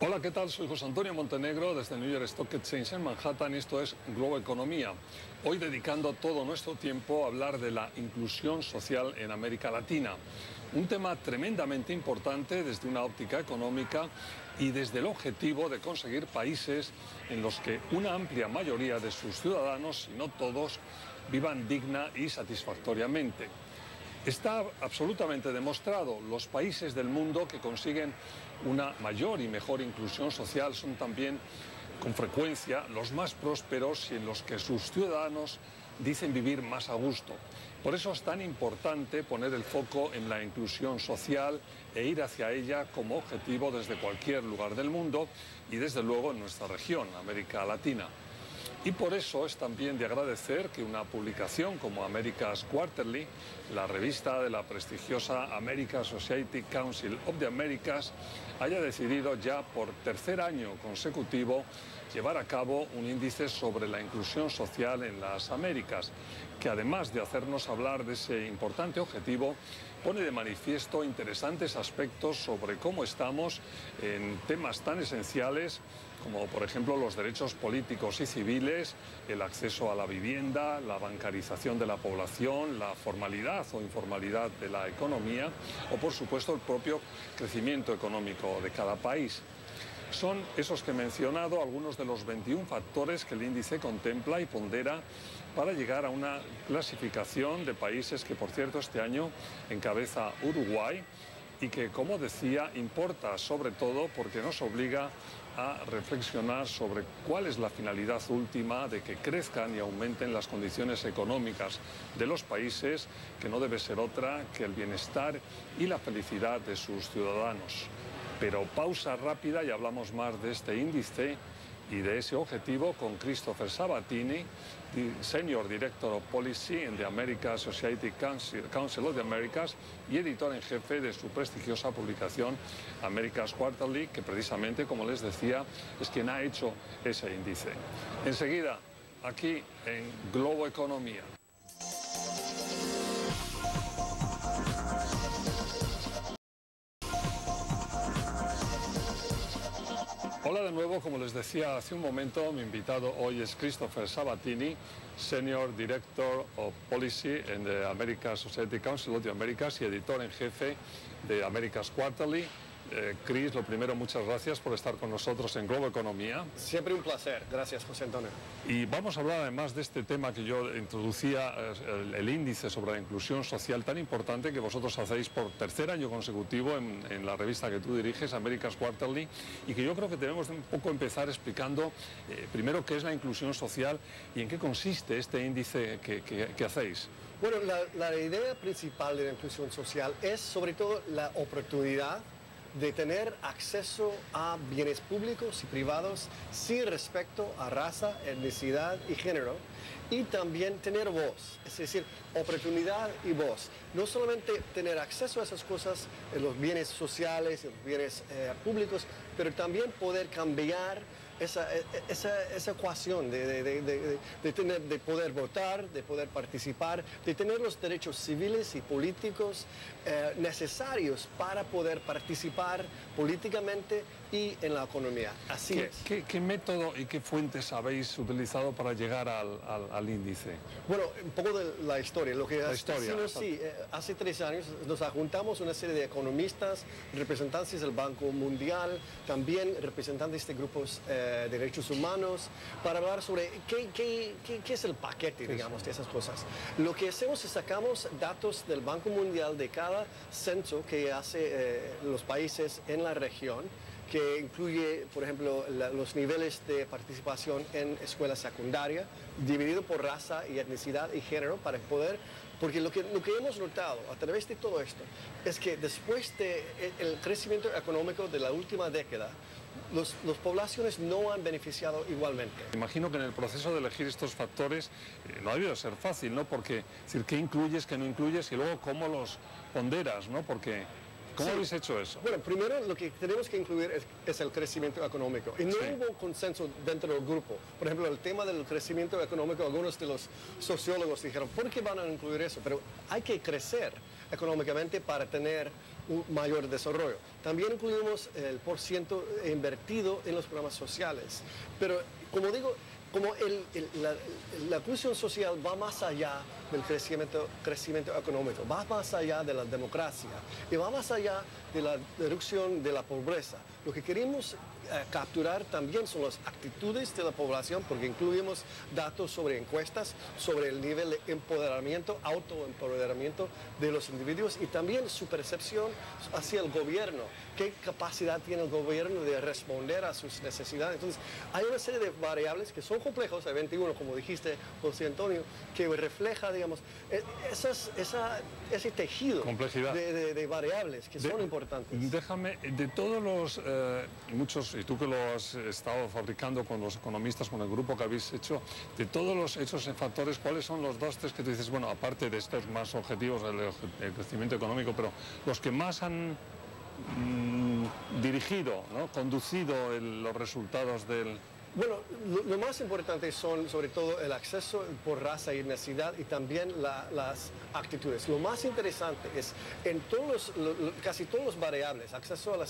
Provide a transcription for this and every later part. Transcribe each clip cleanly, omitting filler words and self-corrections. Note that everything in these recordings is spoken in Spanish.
Hola, ¿qué tal? Soy José Antonio Montenegro desde New York Stock Exchange en Manhattan y esto es Globo Economía. Hoy dedicando todo nuestro tiempo a hablar de la inclusión social en América Latina. Un tema tremendamente importante desde una óptica económica y desde el objetivo de conseguir países en los que una amplia mayoría de sus ciudadanos, si no todos, vivan digna y satisfactoriamente. Está absolutamente demostrado, los países del mundo que consiguen una mayor y mejor inclusión social son también, con frecuencia, los más prósperos y en los que sus ciudadanos dicen vivir más a gusto. Por eso es tan importante poner el foco en la inclusión social e ir hacia ella como objetivo desde cualquier lugar del mundo y desde luego en nuestra región, América Latina. Y por eso es también de agradecer que una publicación como America's Quarterly, la revista de la prestigiosa American Society Council of the Americas, haya decidido ya por tercer año consecutivo llevar a cabo un índice sobre la inclusión social en las Américas, que además de hacernos hablar de ese importante objetivo, pone de manifiesto interesantes aspectos sobre cómo estamos en temas tan esenciales como por ejemplo los derechos políticos y civiles, el acceso a la vivienda, la bancarización de la población, la formalidad o informalidad de la economía o por supuesto el propio crecimiento económico de cada país. Son esos que he mencionado algunos de los 21 factores que el índice contempla y pondera para llegar a una clasificación de países que, por cierto, este año encabeza Uruguay y que, como decía, importa sobre todo porque nos obliga a reflexionar sobre cuál es la finalidad última de que crezcan y aumenten las condiciones económicas de los países, que no debe ser otra que el bienestar y la felicidad de sus ciudadanos. Pero pausa rápida y hablamos más de este índice y de ese objetivo con Christopher Sabatini, Senior Director of Policy en the American Society Council of the Americas y editor en jefe de su prestigiosa publicación America's Quarterly, que precisamente, como les decía, es quien ha hecho ese índice. Enseguida, aquí en Globo Economía. Hola de nuevo, como les decía hace un momento, mi invitado hoy es Christopher Sabatini, Senior Director of Policy en the American Society Council of the Americas y editor en jefe de America's Quarterly. Chris, lo primero, muchas gracias por estar con nosotros en Globo Economía. Siempre un placer. Gracias, José Antonio. Y vamos a hablar además de este tema que yo introducía, el índice sobre la inclusión social tan importante que vosotros hacéis por tercer año consecutivo en la revista que tú diriges, America's Quarterly, y que yo creo que tenemos un poco empezar explicando primero qué es la inclusión social y en qué consiste este índice que hacéis. Bueno, la idea principal de la inclusión social es sobre todo la oportunidad de tener acceso a bienes públicos y privados sin respecto a raza, etnicidad y género, y también tener voz, es decir, oportunidad y voz. No solamente tener acceso a esas cosas, en los bienes sociales, en los bienes públicos, pero también poder cambiar esa ecuación de poder votar, de poder participar, de tener los derechos civiles y políticos necesarios para poder participar políticamente y en la economía. Así es. ¿Qué método y qué fuentes habéis utilizado para llegar al índice? Bueno, un poco de la historia. Lo que hace 3 años nos juntamos una serie de economistas, representantes del Banco Mundial, también representantes de grupos de derechos humanos, para hablar sobre qué es el paquete, digamos, de esas cosas. Lo que hacemos es sacamos datos del Banco Mundial de cada censo que hace los países en la región, que incluye, por ejemplo, los niveles de participación en escuela secundaria, dividido por raza y etnicidad y género, para poder, porque lo que hemos notado a través de todo esto es que después del crecimiento económico de la última década, las poblaciones no han beneficiado igualmente. Imagino que en el proceso de elegir estos factores no ha debido ser fácil, ¿no? Porque, es decir, ¿qué incluyes, qué no incluyes y luego cómo los ponderas, ¿no? Porque ¿cómo habéis hecho eso? Bueno, primero lo que tenemos que incluir es el crecimiento económico. Y no hubo consenso dentro del grupo. Por ejemplo, el tema del crecimiento económico, algunos de los sociólogos dijeron, ¿por qué van a incluir eso? Pero hay que crecer económicamente para tener un mayor desarrollo. También incluimos el porciento invertido en los programas sociales. Pero, como digo, como la inclusión social va más allá del crecimiento económico, va más allá de la democracia y va más allá de la reducción de la pobreza. Lo que queremos capturar también son las actitudes de la población, porque incluimos datos sobre encuestas, sobre el nivel de empoderamiento, autoempoderamiento de los individuos y también su percepción hacia el gobierno. ¿Qué capacidad tiene el gobierno de responder a sus necesidades? Entonces, hay una serie de variables que son complejos, hay 21, como dijiste, José Antonio, que refleja, digamos, ese tejido de variables que son importantes. Déjame, de todos los, muchos, y tú que lo has estado fabricando con los economistas, con el grupo que habéis hecho, de todos los hechos en factores, ¿cuáles son los dos, tres que tú dices, bueno, aparte de estos más objetivos, el crecimiento económico, pero los que más han dirigido, ¿no?, conducido los resultados del... Bueno, lo más importante son sobre todo el acceso por raza y etnicidad y también las actitudes. Lo más interesante es en casi todos los variables, acceso a la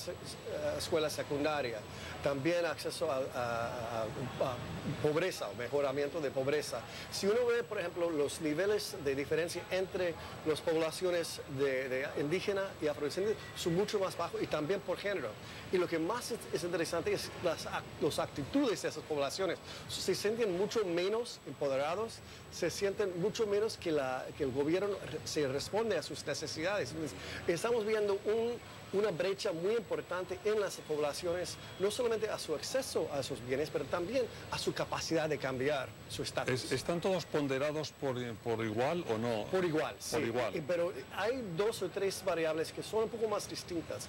escuela secundaria, también acceso a pobreza o mejoramiento de pobreza. Si uno ve, por ejemplo, los niveles de diferencia entre las poblaciones de indígena y afrodescendientes son mucho más bajos y también por género. Y lo que más es interesante es las actitudes de esas poblaciones. Se sienten mucho menos empoderados, se sienten mucho menos que el gobierno se responde a sus necesidades. Entonces, estamos viendo una brecha muy importante en las poblaciones, no solamente a su acceso a esos bienes, pero también a su capacidad de cambiar su estatus. ¿Están todos ponderados por igual o no? Por igual, sí. Por igual. Pero hay 2 o 3 variables que son un poco más distintas.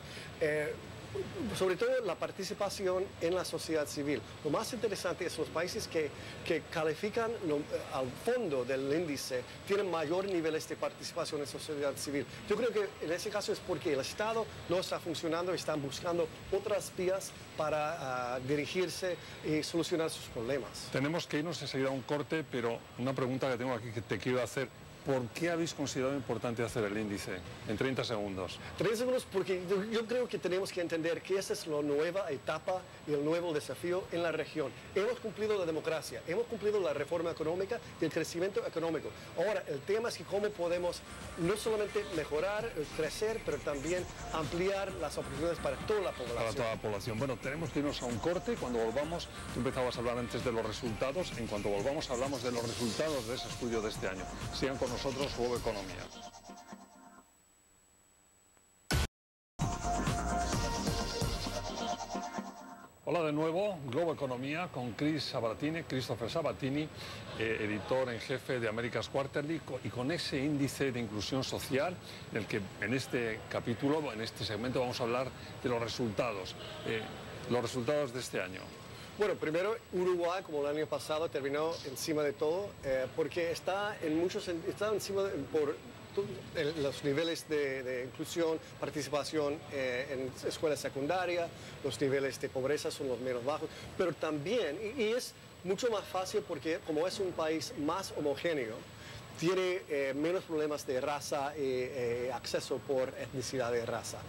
Sobre todo la participación en la sociedad civil. Lo más interesante es los países que califican al fondo del índice tienen mayor niveles de participación en la sociedad civil. Yo creo que en ese caso es porque el Estado no está funcionando, están buscando otras vías para dirigirse y solucionar sus problemas. Tenemos que irnos enseguida a un corte, pero una pregunta que tengo aquí que te quiero hacer. ¿Por qué habéis considerado importante hacer el índice? En 30 segundos. 30 segundos porque yo creo que tenemos que entender que esa es la nueva etapa y el nuevo desafío en la región. Hemos cumplido la democracia, hemos cumplido la reforma económica y el crecimiento económico. Ahora, el tema es que cómo podemos no solamente mejorar, crecer, pero también ampliar las oportunidades para toda la población. Para toda la población. Bueno, tenemos que irnos a un corte. Cuando volvamos, tú empezabas a hablar antes de los resultados. En cuanto volvamos, hablamos de los resultados de ese estudio de este año. Sigan con nosotros, Globo Economía. Hola de nuevo, Globo Economía con Christopher Sabatini, editor en jefe de America's Quarterly, y con ese índice de inclusión social en el que en este capítulo, en este segmento, vamos a hablar de los resultados de este año. Bueno, primero Uruguay, como el año pasado, terminó encima de todo, porque está encima por los niveles de inclusión, participación en escuela secundaria, los niveles de pobreza son los menos bajos, pero también, y es mucho más fácil porque como es un país más homogéneo, tiene menos problemas de raza y acceso por etnicidad de raza.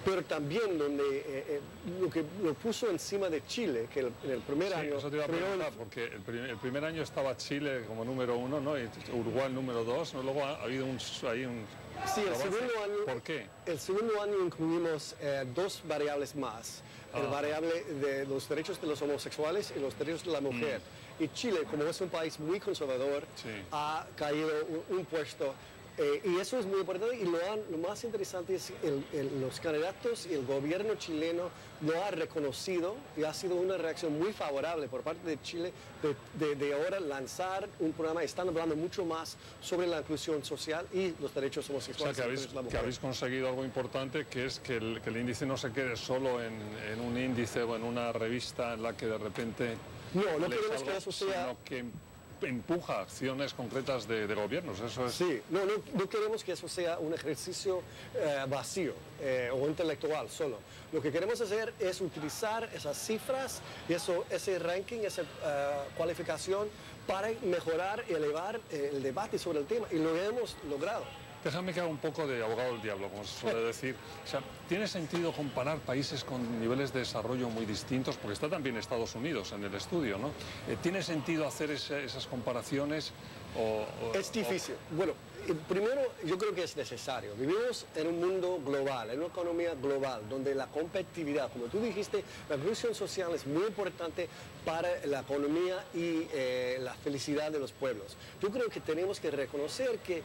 Pero también donde lo que lo puso encima de Chile, que en el primer año... Eso te iba a preguntar, porque el primer año estaba Chile como número 1, ¿no? Y Uruguay número 2, ¿no? Luego ha habido un... Sí, el segundo año... ¿Por qué? El segundo año incluimos 2 variables más. El variable de los derechos de los homosexuales y los derechos de la mujer. Y Chile, como es un país muy conservador, ha caído un puesto. Y eso es muy importante y lo más interesante es los candidatos y el gobierno chileno lo ha reconocido y ha sido una reacción muy favorable por parte de Chile de ahora lanzar un programa. Están hablando mucho más sobre la inclusión social y los derechos homosexuales. O sea, que habéis conseguido algo importante, que es que el índice no se quede solo en un índice o en una revista en la que de repente... No queremos que eso sea... Sino que empuja acciones concretas de gobiernos, eso es... Sí, no queremos que eso sea un ejercicio vacío o intelectual solo. Lo que queremos hacer es utilizar esas cifras y ese ranking, esa cualificación para mejorar y elevar el debate sobre el tema y lo hemos logrado. Déjame que haga un poco de abogado del diablo, como se suele decir. O sea, ¿tiene sentido comparar países con niveles de desarrollo muy distintos? Porque está también Estados Unidos en el estudio, ¿no? ¿Tiene sentido hacer esas comparaciones? Es difícil. Bueno, primero yo creo que es necesario. Vivimos en un mundo global, en una economía global, donde la competitividad, como tú dijiste, la inclusión social es muy importante para la economía y la felicidad de los pueblos. Yo creo que tenemos que reconocer que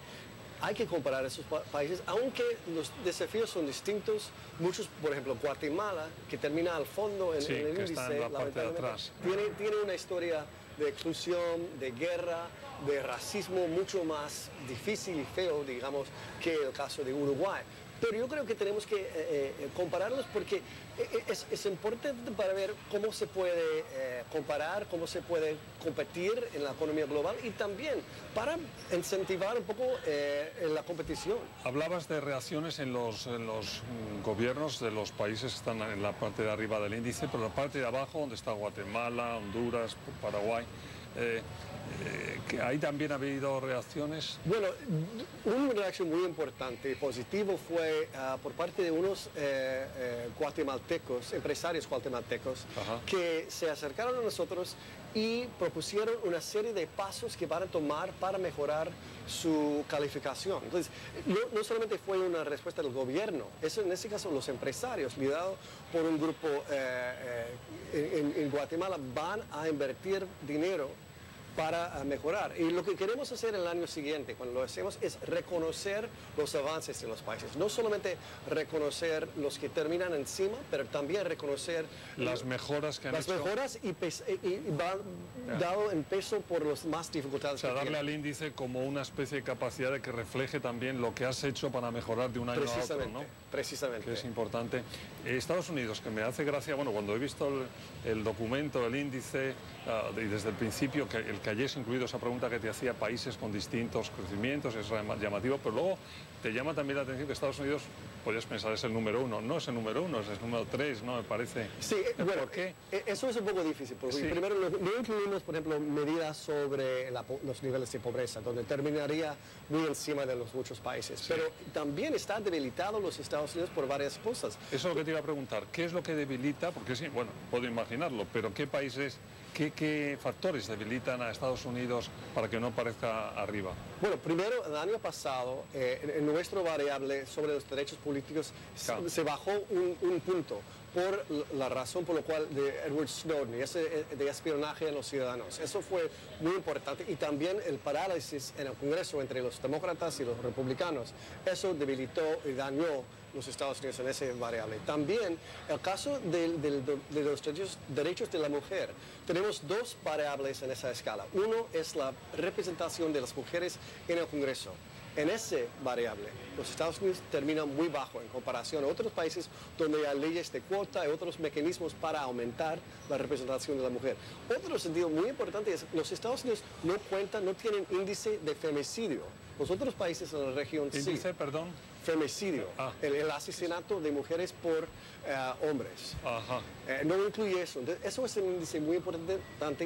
hay que comparar esos países, aunque los desafíos son distintos. Muchos, por ejemplo, Guatemala, que termina al fondo en el índice, está en la parte de atrás. Tiene una historia de exclusión, de guerra, de racismo mucho más difícil y feo, digamos, que el caso de Uruguay. Pero yo creo que tenemos que compararlos porque es importante para ver cómo se puede comparar, cómo se puede competir en la economía global y también para incentivar un poco la competición. Hablabas de reacciones en los gobiernos de los países que están en la parte de arriba del índice, pero la parte de abajo, donde está Guatemala, Honduras, Paraguay, que ahí también ha habido reacciones. Bueno, una reacción muy importante y positiva fue por parte de unos guatemaltecos, empresarios guatemaltecos, que se acercaron a nosotros y propusieron una serie de pasos que van a tomar para mejorar su calificación. Entonces, no solamente fue una respuesta del gobierno, en ese caso los empresarios, liderados por un grupo en Guatemala, van a invertir dinero para mejorar. Y lo que queremos hacer el año siguiente, cuando lo hacemos, es reconocer los avances de los países. No solamente reconocer los que terminan encima, pero también reconocer las mejoras que han hecho. Las mejoras y va dado en peso por las más dificultades. O sea, darle al índice como una especie de capacidad de que refleje también lo que has hecho para mejorar de un año a otro, ¿no? Precisamente. Que es importante. Estados Unidos, que me hace gracia, bueno, cuando he visto el documento, el índice, y desde el principio, que hayáis incluido esa pregunta que te hacía países con distintos crecimientos, es llamativo, pero luego te llama también la atención que Estados Unidos, podrías pensar, es el número 1. No es el número 1, es el número 3, ¿no? Me parece. Sí, bueno, ¿por qué? Eso es un poco difícil, porque primero no incluimos, por ejemplo, medidas sobre los niveles de pobreza, donde terminaría muy encima de los muchos países. Pero también está debilitado los Estados Unidos por varias cosas. Eso es lo que te iba a preguntar. ¿Qué es lo que debilita? Porque sí, bueno, puedo imaginarlo, pero ¿qué países, qué factores debilitan a Estados Unidos para que no aparezca arriba? Bueno, primero, el año pasado, en nuestro variable sobre los derechos políticos se bajó un punto por la razón por la cual de Edward Snowden y ese de espionaje a los ciudadanos. Eso fue muy importante y también el parálisis en el Congreso entre los demócratas y los republicanos. Eso debilitó y dañó los Estados Unidos en ese variable. También el caso de los derechos de la mujer. Tenemos dos variables en esa escala. Uno es la representación de las mujeres en el Congreso. En ese variable, los Estados Unidos terminan muy bajo en comparación a otros países donde hay leyes de cuota y otros mecanismos para aumentar la representación de la mujer. Otro sentido muy importante es que los Estados Unidos no tienen índice de femicidio. Los otros países en la región sí. ¿Índice, perdón? Femicidio, el asesinato de mujeres por hombres. No incluye eso. Entonces, eso es un índice muy importante,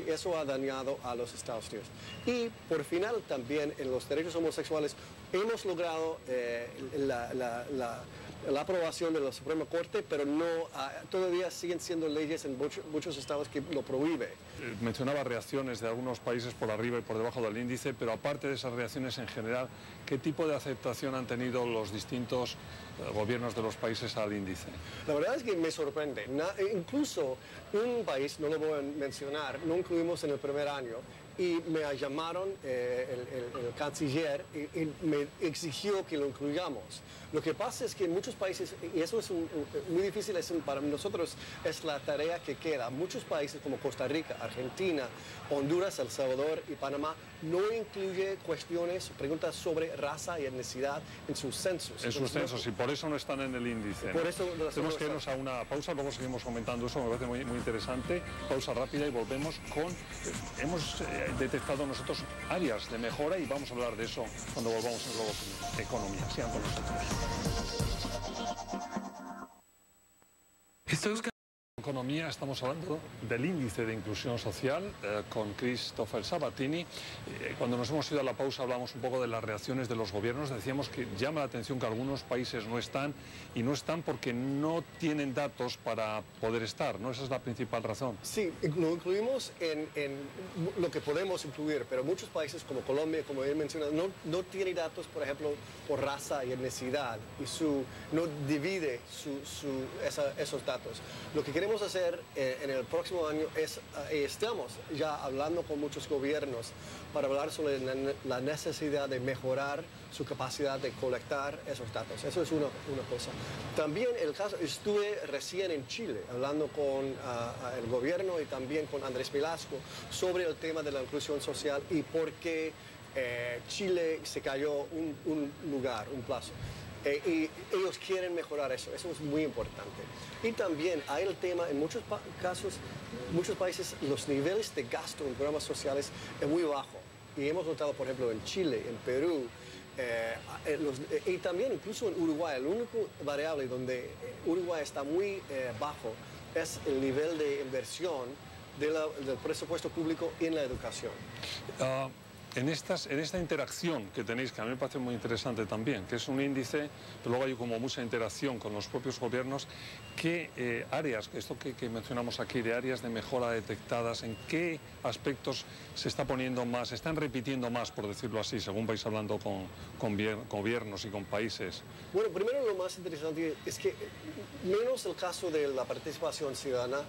eso ha dañado a los Estados Unidos. Y por final también en los derechos homosexuales hemos logrado la aprobación de la Suprema Corte, pero todavía siguen siendo leyes en muchos estados que lo prohíben. Mencionaba reacciones de algunos países por arriba y por debajo del índice, pero aparte de esas reacciones en general, ¿qué tipo de aceptación han tenido los distintos gobiernos de los países al índice? La verdad es que me sorprende. Incluso un país, no lo voy a mencionar, no incluimos en el primer año, y me llamaron el canciller y me exigió que lo incluyamos. Lo que pasa es que en muchos países, y eso es muy difícil, para nosotros es la tarea que queda. Muchos países como Costa Rica, Argentina, Honduras, El Salvador y Panamá no incluye preguntas sobre raza y etnicidad en sus censos. En sus censos, y por eso no están en el índice. Por eso tenemos que irnos a una pausa, luego seguimos comentando eso, me parece muy, muy interesante. Pausa rápida y volvemos con... hemos detectado nosotros áreas de mejora y vamos a hablar de eso cuando volvamos en Globo Economía. Sigan con nosotros. Economía estamos hablando del índice de inclusión social con Christopher Sabatini. Cuando nos hemos ido a la pausa hablamos un poco de las reacciones de los gobiernos. Decíamos que llama la atención que algunos países no están, y no están porque no tienen datos para poder estar, ¿no? Esa es la principal razón. Sí, lo incluimos en lo que podemos incluir, pero muchos países como Colombia, como él menciona, no tiene datos, por ejemplo, por raza y etnicidad, y no divide esos datos. Lo que queremos hacer en el próximo año es, estamos ya hablando con muchos gobiernos para hablar sobre la necesidad de mejorar su capacidad de colectar esos datos. Eso es una cosa. También el caso, estuve recién en Chile hablando con el gobierno y también con Andrés Velasco sobre el tema de la inclusión social y por qué Chile se cayó un lugar, un plazo. Y ellos quieren mejorar eso es muy importante. Y también hay el tema, en muchos casos, muchos países, los niveles de gasto en programas sociales es muy bajo. Y hemos notado, por ejemplo, en Chile, en Perú, y también incluso en Uruguay, el único variable donde Uruguay está muy bajo es el nivel de inversión del presupuesto público en la educación. En esta interacción que tenéis, que a mí me parece muy interesante también, que es un índice, pero luego hay como mucha interacción con los propios gobiernos, ¿qué áreas, esto que mencionamos aquí, de áreas de mejora detectadas, en qué aspectos se está poniendo más, se están repitiendo más, por decirlo así, según vais hablando con gobiernos y con países? Bueno, primero lo más interesante es que, menos el caso de la participación ciudadana,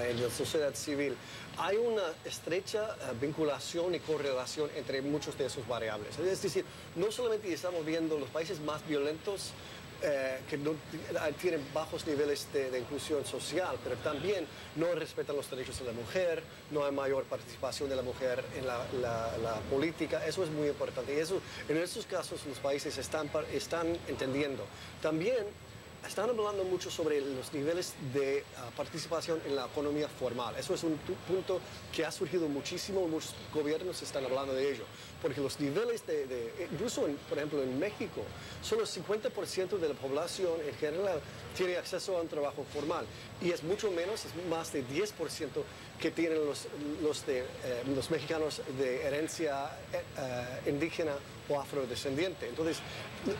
en la sociedad civil, hay una estrecha vinculación y correlación entre muchos de esos variables. Es decir, no solamente estamos viendo los países más violentos que no tienen bajos niveles de inclusión social, pero también no respetan los derechos de la mujer, no hay mayor participación de la mujer en la política. Eso es muy importante. Y eso, en esos casos los países están entendiendo. También están hablando mucho sobre los niveles de participación en la economía formal. Eso es un punto que ha surgido muchísimo, muchos gobiernos están hablando de ello, porque los niveles incluso, por ejemplo, en México, solo el 50% de la población en general tiene acceso a un trabajo formal, y es mucho menos, es más de 10% que tienen los mexicanos de herencia indígena o afrodescendiente. Entonces,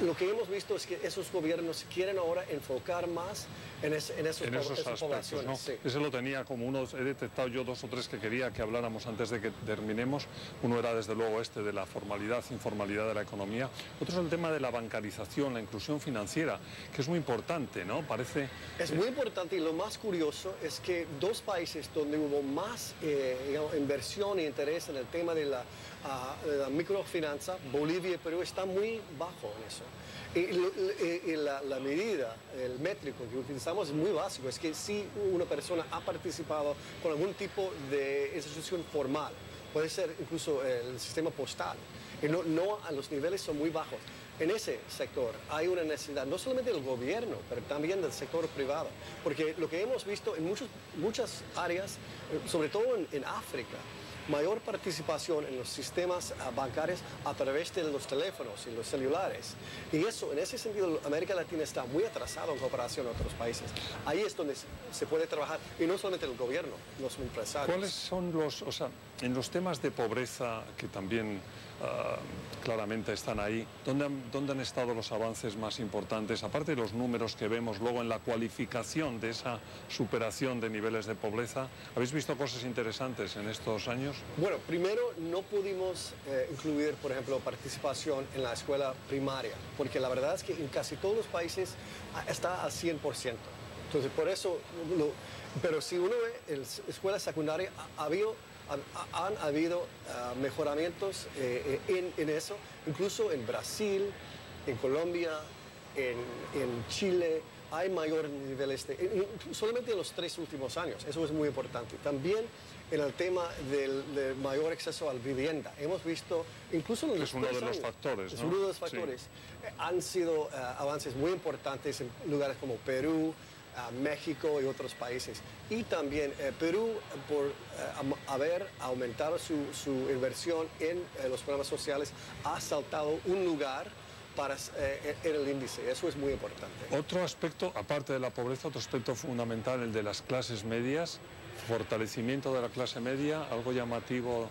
lo que hemos visto es que esos gobiernos quieren ahora enfocar más en esos aspectos, poblaciones. ¿no? Sí. Ese lo tenía como uno, he detectado yo 2 o 3 que quería que habláramos antes de que terminemos. Uno era desde luego de la formalidad, informalidad de la economía. Otro es el tema de la bancarización, la inclusión financiera, que es muy importante, ¿no? Parece... Es muy importante, y lo más curioso es que 2 países donde hubo más inversión e interés en el tema de la microfinanza, Bolivia y Perú, está muy bajo en eso. Y la medida, el métrico que utilizamos es muy básico, es que si una persona ha participado con algún tipo de institución formal, puede ser incluso el sistema postal, y los niveles son muy bajos. En ese sector hay una necesidad no solamente del gobierno, pero también del sector privado, porque lo que hemos visto en muchas áreas, sobre todo en África, mayor participación en los sistemas bancarios a través de los teléfonos y los celulares. Y eso, en ese sentido, América Latina está muy atrasada en comparación a otros países. Ahí es donde se puede trabajar, y no solamente el gobierno, los empresarios. ¿Cuáles son en los temas de pobreza, que también claramente están ahí, ¿dónde han estado los avances más importantes, aparte de los números que vemos luego en la cualificación de esa superación de niveles de pobreza? ¿Habéis visto cosas interesantes en estos años? Bueno, primero no pudimos incluir, por ejemplo, participación en la escuela primaria, porque la verdad es que en casi todos los países está al 100%. Entonces, por eso, pero si uno ve en la escuela secundaria, han habido mejoramientos en eso, incluso en Brasil, en Colombia, en Chile. Hay mayores niveles solamente en los 3 últimos años. Eso es muy importante. También en el tema del mayor acceso a la vivienda. Hemos visto, incluso en los es uno de los factores, ¿no? Es uno de los factores. Sí. Han sido avances muy importantes en lugares como Perú, México y otros países. Y también Perú, por haber aumentado su inversión en los programas sociales, ha saltado un lugar para en el índice. Eso es muy importante. Otro aspecto, aparte de la pobreza, otro aspecto fundamental, el de las clases medias, fortalecimiento de la clase media, algo llamativo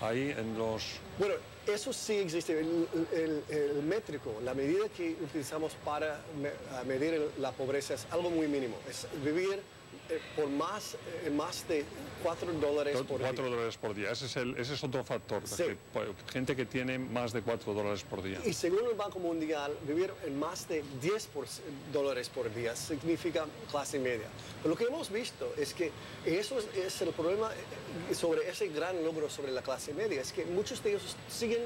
ahí en los... Bueno, eso sí existe. El métrico, la medida que utilizamos para medir la pobreza es algo muy mínimo. Es vivir por más de $4 por día. $4 por día, ese es otro factor. Sí. Gente que tiene más de $4 por día. Y según el Banco Mundial, vivir en más de $10 por día significa clase media. Pero lo que hemos visto es que eso es el problema sobre ese gran logro sobre la clase media, es que muchos de ellos siguen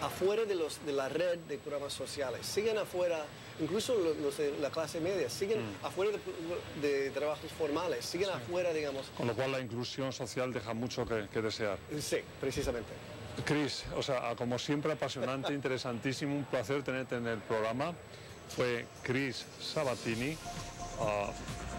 afuera de la red de programas sociales, siguen afuera, incluso los de la clase media, siguen afuera de trabajos formales, siguen afuera, digamos. Con lo cual la inclusión social deja mucho que desear. Sí, precisamente. Chris, o sea, como siempre apasionante, interesantísimo, un placer tenerte en el programa. Fue Chris Sabatini,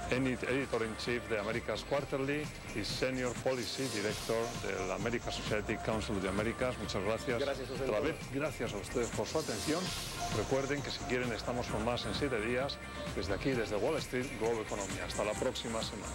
Editor-in-Chief de America's Quarterly y Senior Policy Director de la American Society Council of the Americas. Muchas gracias. Gracias, José. Otra vez, gracias a ustedes por su atención. Recuerden que si quieren estamos con más en 7 días, desde aquí, desde Wall Street, Globo Economía. Hasta la próxima semana.